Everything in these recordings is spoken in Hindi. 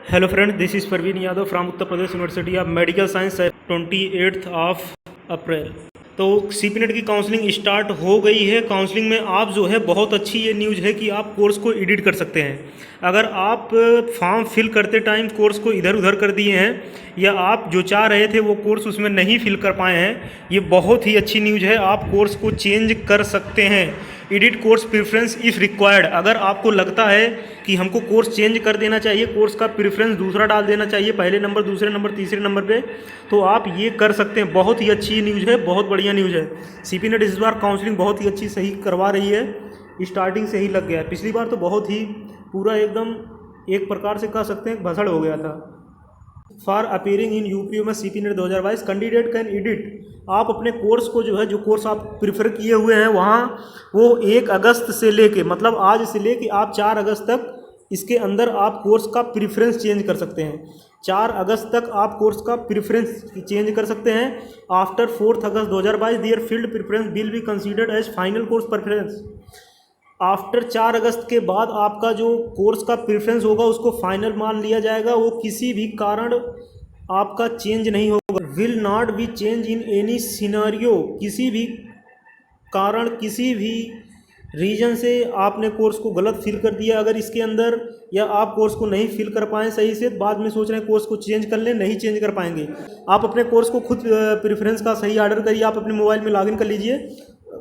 Hello friend, this is Parveen Yadav from Uttar Pradesh university of medical science 28 of April. तो सीपी नेट की काउंसलिंग स्टार्ट हो गई है। काउंसलिंग में आप जो है बहुत अच्छी ये न्यूज़ है कि आप कोर्स को एडिट कर सकते हैं। अगर आप फॉर्म फिल करते टाइम कोर्स को इधर उधर कर दिए हैं या आप जो चाह रहे थे वो कोर्स उसमें नहीं फिल कर पाए हैं, ये बहुत ही अच्छी न्यूज़ है। आप कोर्स को चेंज कर सकते हैं। Edit course preference if required. अगर आपको लगता है कि हमको कोर्स चेंज कर देना चाहिए, कोर्स का प्रेफरेंस दूसरा डाल देना चाहिए, पहले नंबर, दूसरे नंबर, तीसरे नंबर पे, तो आप ये कर सकते हैं। बहुत ही अच्छी न्यूज़ है, बहुत बढ़िया न्यूज़ है। सीपी नेट इस बार काउंसलिंग बहुत ही अच्छी सही करवा रही है। स्टार्टिंग से ही लग गया है। पिछली बार तो बहुत ही पूरा एकदम एक प्रकार से कह सकते हैं भसड़ हो गया था। फॉर अपीयरिंग इन यूपीयू में CP net 2022 candidate can edit. आप अपने कोर्स को जो है, जो कोर्स आप प्रिफर किए हुए हैं वहाँ, वो 1 अगस्त से लेके, मतलब आज से लेके आप 4 अगस्त तक इसके अंदर आप कोर्स का प्रेफरेंस चेंज कर सकते हैं। 4 अगस्त तक आप कोर्स का प्रेफरेंस चेंज कर सकते हैं। After 4 August 2022 their field preference will be considered as final course preference. After 4 अगस्त के बाद आपका जो कोर्स का प्रेफरेंस होगा उसको फाइनल मान लिया जाएगा। वो किसी भी कारण आपका चेंज नहीं होगा। Will not B change in any scenario. किसी भी कारण, किसी भी रीजन से आपने कोर्स को गलत फिल कर दिया अगर इसके अंदर, या आप कोर्स को नहीं फिल कर पाएँ सही से, बाद में सोच रहे हैं कोर्स को चेंज कर लें, नहीं चेंज कर पाएंगे। आप अपने कोर्स को खुद प्रेफरेंस का सही ऑर्डर करिए। आप अपने मोबाइल में लॉगिन कर लीजिए।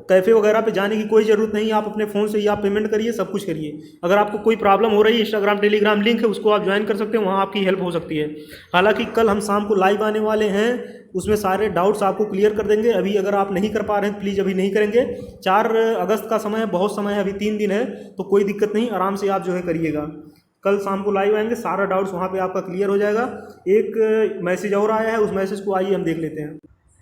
कैफ़े वगैरह पे जाने की कोई ज़रूरत नहीं है। आप अपने फ़ोन से ही आप पेमेंट करिए, सब कुछ करिए। अगर आपको कोई प्रॉब्लम हो रही है, इंस्टाग्राम टेलीग्राम लिंक है, उसको आप ज्वाइन कर सकते हैं, वहाँ आपकी हेल्प हो सकती है। हालांकि कल हम शाम को लाइव आने वाले हैं, उसमें सारे डाउट्स आपको क्लियर कर देंगे। अभी अगर आप नहीं कर पा रहे हैं प्लीज़ अभी नहीं करेंगे। 4 अगस्त का समय है, बहुत समय है, अभी 3 दिन है, तो कोई दिक्कत नहीं, आराम से आप जो है करिएगा। कल शाम को लाइव आएंगे, सारा डाउट्स वहाँ पे आपका क्लियर हो जाएगा। एक मैसेज और आया है, उस मैसेज को आइए हम देख लेते हैं।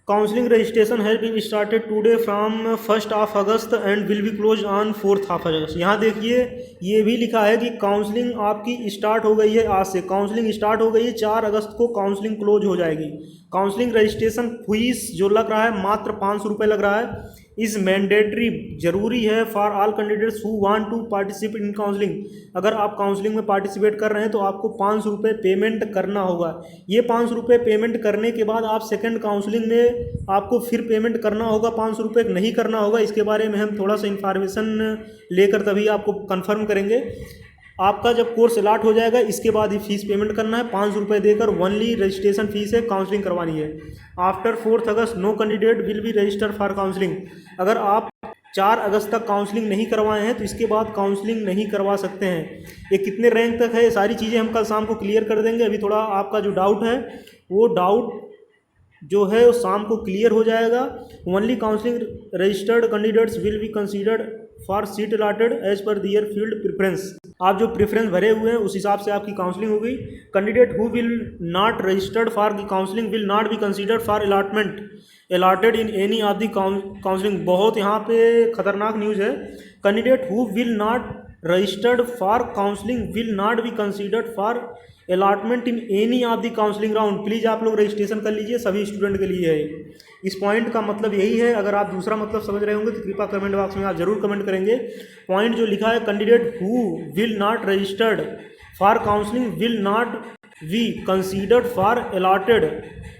Counselling registration has been started today from 1 August and will be close on 4 August. यहाँ देखिए, ये भी लिखा है कि काउंसलिंग आपकी स्टार्ट हो गई है। आज से काउंसलिंग स्टार्ट हो गई है, 4 अगस्त को काउंसलिंग क्लोज हो जाएगी। काउंसलिंग रजिस्ट्रेशन फीस जो लग रहा है मात्र 500 रुपये लग रहा है। इस मैंडेटरी, जरूरी है for all candidates who want to participate in counselling. अगर आप काउंसलिंग में पार्टिसिपेट कर रहे हैं तो आपको 500 रुपये पेमेंट करना होगा। ये 500 रुपये पेमेंट करने के बाद आप सेकंड काउंसलिंग में आपको फिर पेमेंट करना होगा 500 रुपये, नहीं करना होगा। इसके बारे में हम थोड़ा सा इन्फॉर्मेशन लेकर तभी आपको कन्फर्म करेंगे। आपका जब कोर्स अलाट हो जाएगा इसके बाद ही फीस पेमेंट करना है, 500 रुपये देकर। ओनली रजिस्ट्रेशन फीस है, काउंसलिंग करवानी है। After 4 August no candidate will be register for counselling. अगर आप 4 अगस्त तक काउंसलिंग नहीं करवाए हैं तो इसके बाद काउंसलिंग नहीं करवा सकते हैं। ये कितने रैंक तक है, ये सारी चीज़ें हम कल शाम को क्लियर कर देंगे। अभी थोड़ा आपका जो डाउट है वो डाउट जो है वो शाम को क्लियर हो जाएगा। Only counselling registered candidates will be considered for seat allotted as per their field preference. आप जो प्रेफरेंस भरे हुए हैं उस हिसाब से आपकी काउंसलिंग होगी। Candidate who will not registered for the counselling will not be considered for allotment allotted in any of the counselling. बहुत यहाँ पे खतरनाक न्यूज़ है। Candidate who will not registered for counselling will not be considered for allotment in any of the counselling round. Please आप लोग रजिस्ट्रेशन कर लीजिए, सभी स्टूडेंट के लिए है। इस पॉइंट का मतलब यही है। अगर आप दूसरा मतलब समझ रहे होंगे तो कृपया कमेंट बॉक्स में आप जरूर कमेंट करेंगे। पॉइंट जो लिखा है, candidate who will not registered for counselling will not be considered for allotted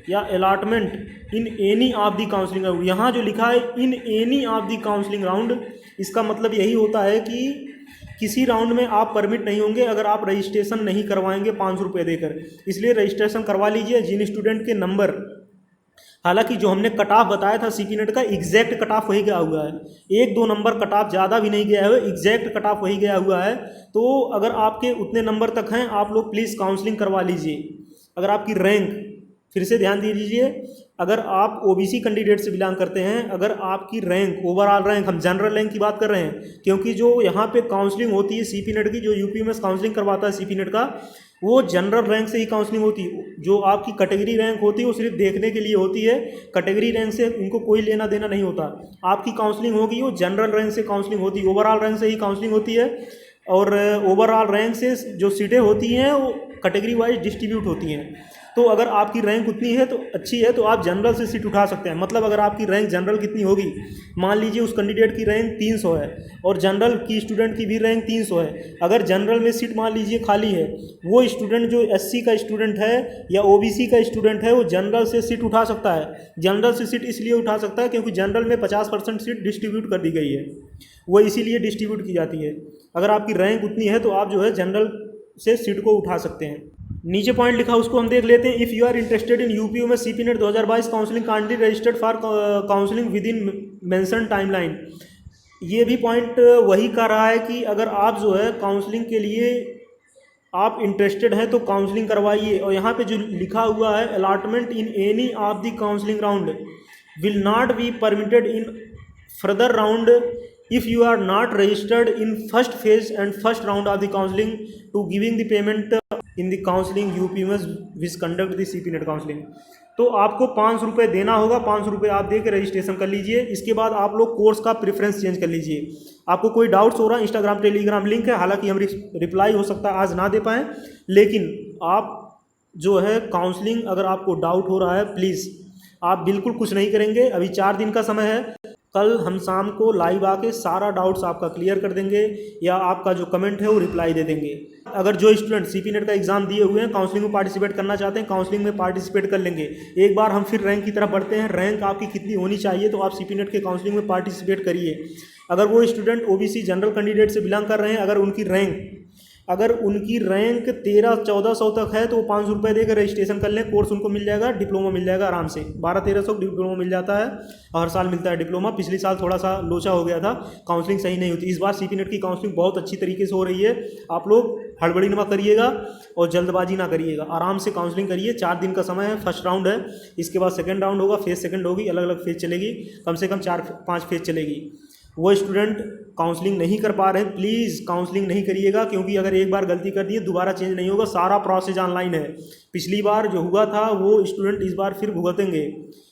या allotment in any of the counselling round. यहाँ जो लिखा है in any of the counselling round, इसका मतलब यही होता है कि किसी राउंड में आप परमिट नहीं होंगे अगर आप रजिस्ट्रेशन नहीं करवाएंगे 500 रुपये देकर। इसलिए रजिस्ट्रेशन करवा लीजिए। जिन स्टूडेंट के नंबर, हालांकि जो हमने कट ऑफ बताया था सीपी नेट का, एग्जैक्ट कट ऑफ वही गया हुआ है। 1-2 नंबर कट ऑफ ज़्यादा भी नहीं गया है, एग्जैक्ट कट ऑफ वही गया हुआ है। तो अगर आपके उतने नंबर तक हैं, आप लोग प्लीज़ काउंसलिंग करवा लीजिए। अगर आपकी रैंक, फिर से ध्यान दे दीजिए, अगर आप ओबीसी कैंडिडेट से बिलोंग करते हैं, अगर आपकी रैंक, ओवरऑल रैंक, हम जनरल रैंक की बात कर रहे हैं, क्योंकि जो यहाँ पे काउंसलिंग होती है सीपी नेट की, जो यूपी में काउंसलिंग करवाता है सीपी नेट का, वो जनरल रैंक से ही काउंसलिंग होती है। जो आपकी कैटेगरी रैंक होती है वो सिर्फ देखने के लिए होती है। कैटेगरी रैंक से उनको कोई लेना देना नहीं होता। आपकी काउंसलिंग होगी वो जनरल रैंक से काउंसलिंग होती है, ओवरऑल रैंक से ही काउंसलिंग होती है। और ओवरऑल रैंक से जो सीटें होती हैं वो कैटेगरी वाइज डिस्ट्रीब्यूट होती हैं। तो अगर आपकी रैंक उतनी है तो अच्छी है तो आप जनरल से सीट उठा सकते हैं। मतलब अगर आपकी रैंक जनरल कितनी होगी, मान लीजिए उस कैंडिडेट की रैंक 300 है और जनरल की स्टूडेंट की भी रैंक 300 है, अगर जनरल में सीट मान लीजिए खाली है, वो स्टूडेंट जो SC का स्टूडेंट है या OBC का स्टूडेंट है वो जनरल से सीट उठा सकता है। जनरल से सीट इसलिए उठा सकता है क्योंकि जनरल में 50% सीट डिस्ट्रीब्यूट कर दी गई है, वो इसीलिए डिस्ट्रीब्यूट की जाती है। अगर आपकी रैंक उतनी है तो आप जो है जनरल से सीट को उठा सकते हैं। नीचे पॉइंट लिखा उसको हम देख लेते हैं। If you are interested in UP में CP net 2022 counselling candidate registered for counselling with in mention timeline. ये भी पॉइंट वही कर रहा है कि अगर आप जो है काउंसलिंग के लिए आप इंटरेस्टेड हैं तो काउंसलिंग करवाइए। और यहाँ पे जो लिखा हुआ है allotment in any of the counselling round will not be permitted in further round if you are not registered in first phase and first round of the counseling to giving the payment in the counseling UP which conduct the CP net counselling. तो आपको 500 रुपये देना होगा, 500 रुपये आप दे के रजिस्ट्रेशन कर लीजिए। इसके बाद आप लोग कोर्स का प्रेफरेंस चेंज कर लीजिए। आपको कोई डाउट्स हो रहा है, इंस्टाग्राम टेलीग्राम लिंक है, हालांकि हम रिप्लाई हो सकता है आज ना दे पाएँ, लेकिन आप जो है काउंसलिंग अगर आपको डाउट हो रहा है प्लीज़ आप बिल्कुल कुछ नहीं करेंगे। अभी 4 दिन का समय है, कल हम शाम को लाइव आके सारा डाउट्स आपका क्लियर कर देंगे या आपका जो कमेंट है वो रिप्लाई दे देंगे। अगर जो स्टूडेंट CP नेट का एग्ज़ाम दिए हुए हैं काउंसलिंग में पार्टिसिपेट करना चाहते हैं, काउंसलिंग में पार्टिसिपेट कर लेंगे। एक बार हम फिर रैंक की तरफ बढ़ते हैं। रैंक आपकी कितनी होनी चाहिए तो आप CP नेट के काउंसलिंग में पार्टिसिपेट करिए। अगर वो स्टूडेंट OBC जनरल कैंडिडेट से बिलोंग कर रहे हैं, अगर उनकी रैंक 1300-1400 तक है तो वो 500 रुपये देकर रजिस्ट्रेशन कर लें, कोर्स उनको मिल जाएगा, डिप्लोमा मिल जाएगा आराम से। 1200-1300 डिप्लोमा मिल जाता है और हर साल मिलता है डिप्लोमा। पिछले साल थोड़ा सा लोचा हो गया था, काउंसलिंग सही नहीं होती। इस बार CP नेट की काउंसलिंग बहुत अच्छी तरीके से हो रही है। आप लोग हड़बड़ी ना करिएगा और जल्दबाजी ना करिएगा, आराम से काउंसलिंग करिए। 4 दिन का समय है, फर्स्ट राउंड है, इसके बाद सेकेंड राउंड होगा, फेज सेकेंड होगी, अलग अलग फेज चलेगी, कम से कम 4-5 फेज चलेगी। वो स्टूडेंट काउंसलिंग नहीं कर पा रहे हैं, प्लीज़ काउंसलिंग नहीं करिएगा, क्योंकि अगर एक बार गलती कर दी दोबारा चेंज नहीं होगा। सारा प्रोसेस ऑनलाइन है। पिछली बार जो हुआ था वो स्टूडेंट इस बार फिर भुगतेंगे,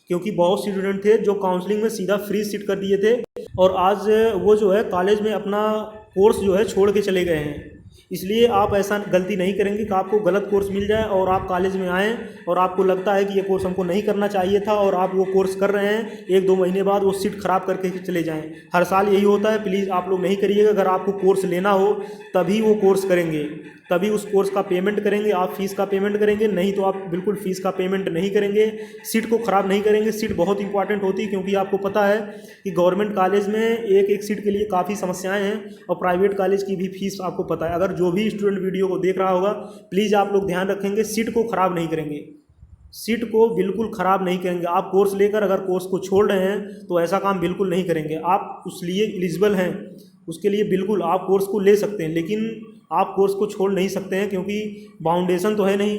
क्योंकि बहुत से स्टूडेंट थे जो काउंसलिंग में सीधा फ्री सीट कर दिए थे और आज वो जो है कॉलेज में अपना कोर्स जो है छोड़ के चले गए हैं। इसलिए आप ऐसा गलती नहीं करेंगे कि आपको गलत कोर्स मिल जाए और आप कॉलेज में आएँ और आपको लगता है कि ये कोर्स हमको नहीं करना चाहिए था और आप वो कोर्स कर रहे हैं, 1-2 महीने बाद वो सीट ख़राब करके चले जाएं। हर साल यही होता है, प्लीज़ आप लोग नहीं करिएगा। अगर आपको कोर्स लेना हो तभी वो कोर्स करेंगे, तभी उस कोर्स का पेमेंट करेंगे, आप फीस का पेमेंट करेंगे, नहीं तो आप बिल्कुल फ़ीस का पेमेंट नहीं करेंगे। सीट को ख़राब नहीं करेंगे। सीट बहुत इंपॉर्टेंट होती है, क्योंकि आपको पता है कि गवर्नमेंट कॉलेज में एक सीट के लिए काफ़ी समस्याएं हैं और प्राइवेट कॉलेज की भी फीस आपको पता है। अगर जो भी स्टूडेंट वीडियो को देख रहा होगा प्लीज़ आप लोग ध्यान रखेंगे, सीट को ख़राब नहीं करेंगे, सीट को बिल्कुल ख़राब नहीं करेंगे। आप कोर्स लेकर अगर कोर्स को छोड़ रहे हैं तो ऐसा काम बिल्कुल नहीं करेंगे। आप उस लिए एलिजिबल हैं, उसके लिए बिल्कुल आप कोर्स को ले सकते हैं, लेकिन आप कोर्स को छोड़ नहीं सकते हैं, क्योंकि बाउंडेशन तो है नहीं।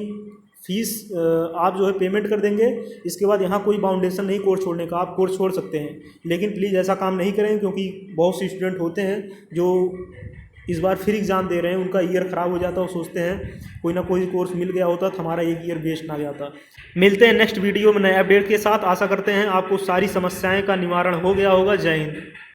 फीस आप जो है पेमेंट कर देंगे, इसके बाद यहाँ कोई बाउंडेशन नहीं कोर्स छोड़ने का, आप कोर्स छोड़ सकते हैं। लेकिन प्लीज़ ऐसा काम नहीं करें, क्योंकि बहुत से स्टूडेंट होते हैं जो इस बार फिर एग्ज़ाम दे रहे हैं, उनका ईयर ख़राब हो जाता है, वो सोचते हैं कोई ना कोई कोर्स मिल गया होता तो हमारा एक ईयर वेस्ट ना जाता। मिलते हैं नेक्स्ट वीडियो में नए अपडेट के साथ। आशा करते हैं आपको सारी समस्याएं का निवारण हो गया होगा। जय हिंद।